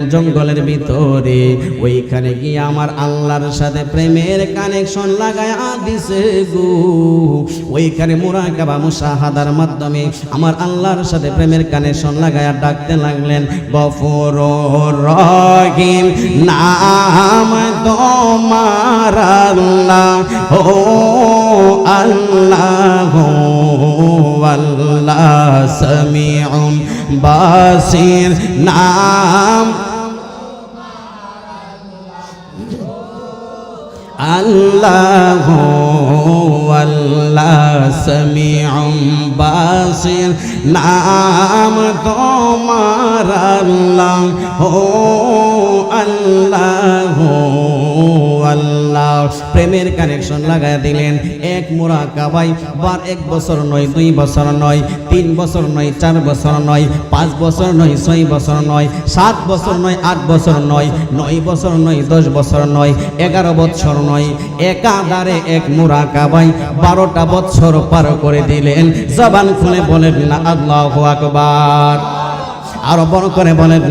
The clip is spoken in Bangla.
জঙ্গলের ভিতরে ওইখানে গিয়ে আমার আল্লাহর সাথে প্রেমের কানেকশন লাগায় দিছে গো। ওইখানে মুরাকাবা মুশাহাদার মাধ্যমে আমার আল্লাহর সাথে প্রেমের কানেকশন লাগায় ডাকতে লাগলেন, গফুরুর রহিম নাম তোমার আল্লাহ, ও আল্লাহ আল্লাহ সামিউন বাসির নাম আল্লাহ আল্লাহ সামিউন বাসির নাম তোমার আল্লাহ, ও আল্লাহ আল্লাহ। প্রেমের কানেকশন লাগাই দিলেন। এক মুরাকাবায় বার 1 বছর নয়, 2 বছর নয়, 3 বছর নয়, 4 বছর নয়, 5 বছর নয়, 6 বছর নয়, 7 বছর নয়, 8 বছর নয়, 9 বছর নয়, 10 বছর নয়, 11 বছর নয়, একাধারে এক মুরাকাবায় 12টা বছর পার করে দিলেন। জবান খুলে বলেন না আল্লাহু আকবার, আরো বড় করে বলেন না